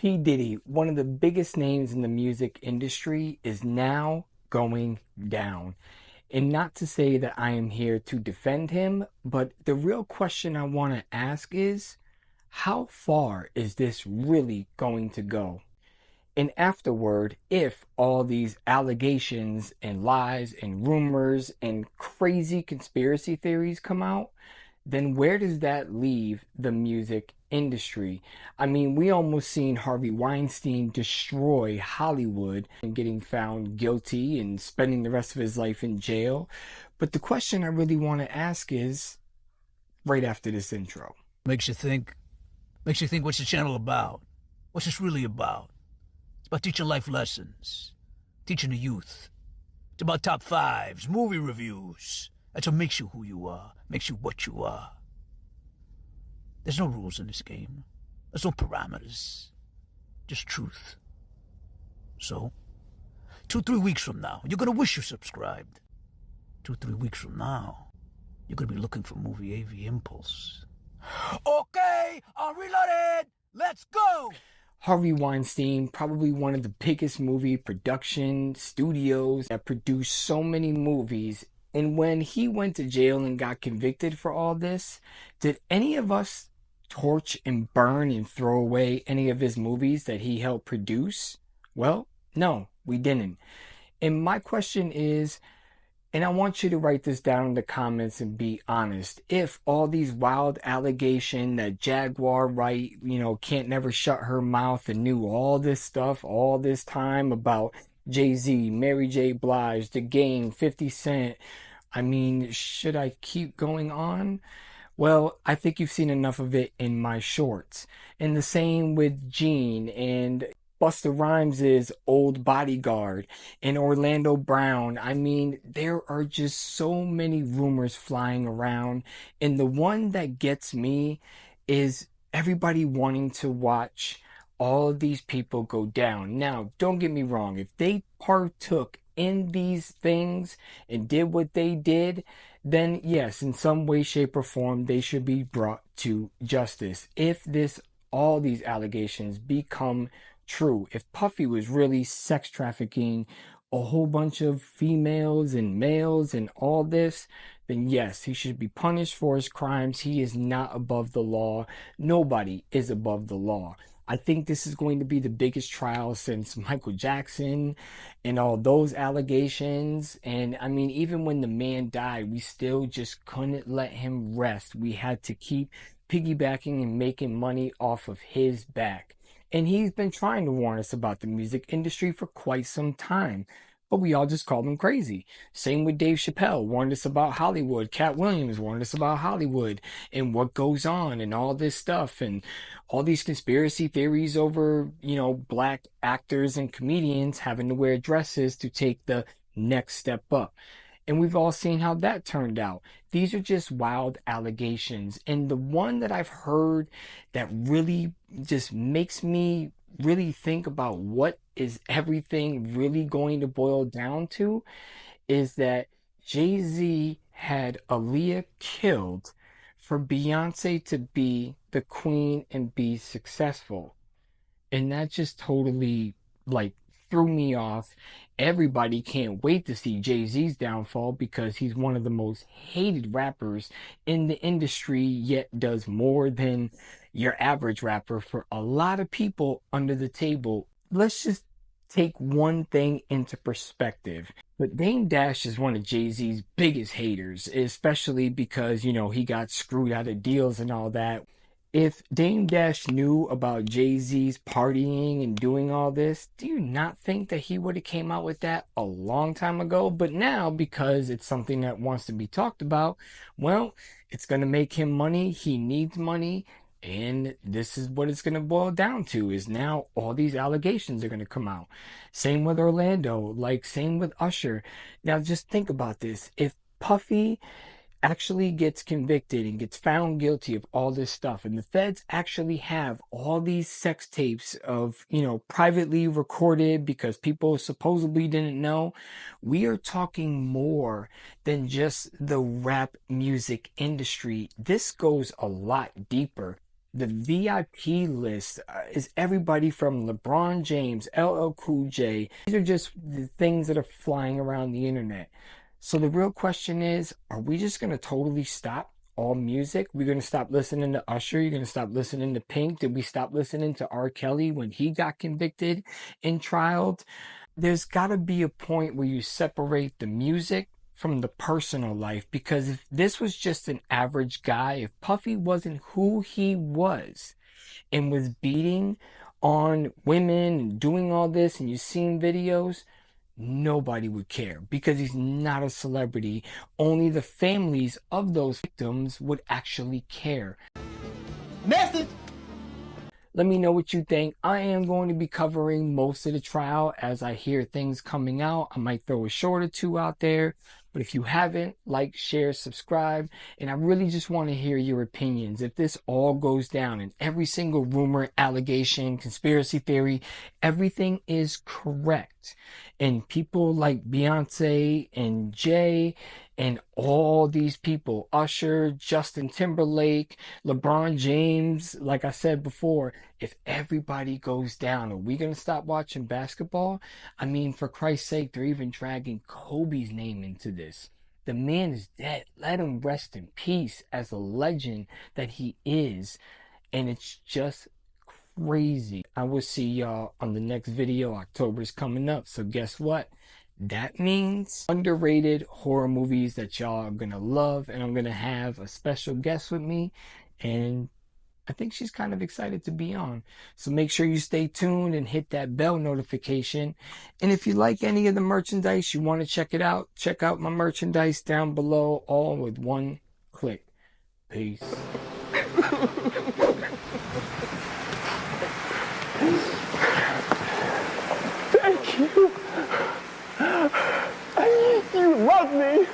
P. Diddy, one of the biggest names in the music industry, is now going down. And not to say that I am here to defend him, but the real question I want to ask is, how far is this really going to go? And afterward, if all these allegations and lies and rumors and crazy conspiracy theories come out, then where does that leave the music industry? I mean, we almost seen Harvey Weinstein destroy Hollywood and getting found guilty and spending the rest of his life in jail. But the question I really want to ask is right after this intro. Makes you think. Makes you think, what's the channel about? What's this really about? It's about teaching life lessons, teaching the youth. It's about top fives, movie reviews. That's what makes you who you are, makes you what you are. There's no rules in this game. There's no parameters. Just truth. So, 2-3 weeks from now, you're gonna wish you subscribed. 2-3 weeks from now, you're gonna be looking for Movie AV Impulse. Okay, I'm reloaded! Let's go! Harvey Weinstein, probably one of the biggest movie production studios that produced so many movies. And when he went to jail and got convicted for all this, did any of us torch and burn and throw away any of his movies that he helped produce? Well, no, we didn't. And my question is, and I want you to write this down in the comments and be honest. If all these wild allegations that Jaguar Wright, can't never shut her mouth and knew all this stuff all this time about Jay-Z, Mary J. Blige, The Game, 50 Cent, I mean, should I keep going on? Well, I think you've seen enough of it in my shorts. And the same with Gene and Busta Rhymes' Old Bodyguard and Orlando Brown. I mean, there are just so many rumors flying around. And the one that gets me is everybody wanting to watch all of these people go down. Now, don't get me wrong. If they partook in these things and did what they did, then yes, in some way, shape, or form, they should be brought to justice. If all these allegations become true, if Puffy was really sex trafficking a whole bunch of females and males and all this, then yes, he should be punished for his crimes. He is not above the law. Nobody is above the law. I think this is going to be the biggest trial since Michael Jackson and all those allegations. And I mean, even when the man died, we still just couldn't let him rest. We had to keep piggybacking and making money off of his back. And he's been trying to warn us about the music industry for quite some time. But we all just called him crazy. Same with Dave Chappelle, warned us about Hollywood. Cat Williams warned us about Hollywood and what goes on and all this stuff and all these conspiracy theories over, black actors and comedians having to wear dresses to take the next step up. And we've all seen how that turned out. These are just wild allegations. And the one that I've heard that really just makes me really think about what is everything really going to boil down to is that Jay-Z had Aaliyah killed for Beyonce to be the queen and be successful. And that just totally threw me off. Everybody can't wait to see Jay-Z's downfall because he's one of the most hated rappers in the industry, yet does more than your average rapper for a lot of people under the table. Let's just take one thing into perspective. But Dame Dash is one of Jay-Z's biggest haters, especially because, he got screwed out of deals and all that. If Dame Dash knew about Jay-Z's partying and doing all this, do you not think that he would have came out with that a long time ago? But now, because it's something that wants to be talked about, well, it's going to make him money. He needs money. And this is what it's going to boil down to is now all these allegations are going to come out. Same with Orlando, same with Usher. Now just think about this. If Puffy actually gets convicted and gets found guilty of all this stuff, and the feds actually have all these sex tapes of, privately recorded because people supposedly didn't know, we are talking more than just the rap music industry. This goes a lot deeper. The VIP list is everybody from LeBron James, LL Cool J. These are just the things that are flying around the internet. So the real question is, are we just going to totally stop all music? We're going to stop listening to Usher? You're going to stop listening to Pink? Did we stop listening to R. Kelly when he got convicted and trialed? There's got to be a point where you separate the music from the personal life, because if this was just an average guy, if Puffy wasn't who he was and was beating on women and doing all this and you've seen videos, nobody would care because he's not a celebrity. Only the families of those victims would actually care. Message. Let me know what you think. I am going to be covering most of the trial as I hear things coming out. I might throw a short or two out there. But if you haven't, like, share, subscribe. And I really just want to hear your opinions. If this all goes down and every single rumor, allegation, conspiracy theory, everything is correct, and people like Beyonce and Jay and all these people, Usher, Justin Timberlake, LeBron James, like I said before, if everybody goes down, are we going to stop watching basketball? I mean, for Christ's sake, they're even dragging Kobe's name into this. The man is dead. Let him rest in peace as a legend that he is. And it's just crazy. I will see y'all on the next video. October's coming up. So guess what? That means underrated horror movies that y'all are gonna love, and I'm gonna have a special guest with me, and I think she's kind of excited to be on. So make sure you stay tuned and hit that bell notification. And if you like any of the merchandise, you want to check it out, check out my merchandise down below, all with one click. Peace. Thank you. You love me.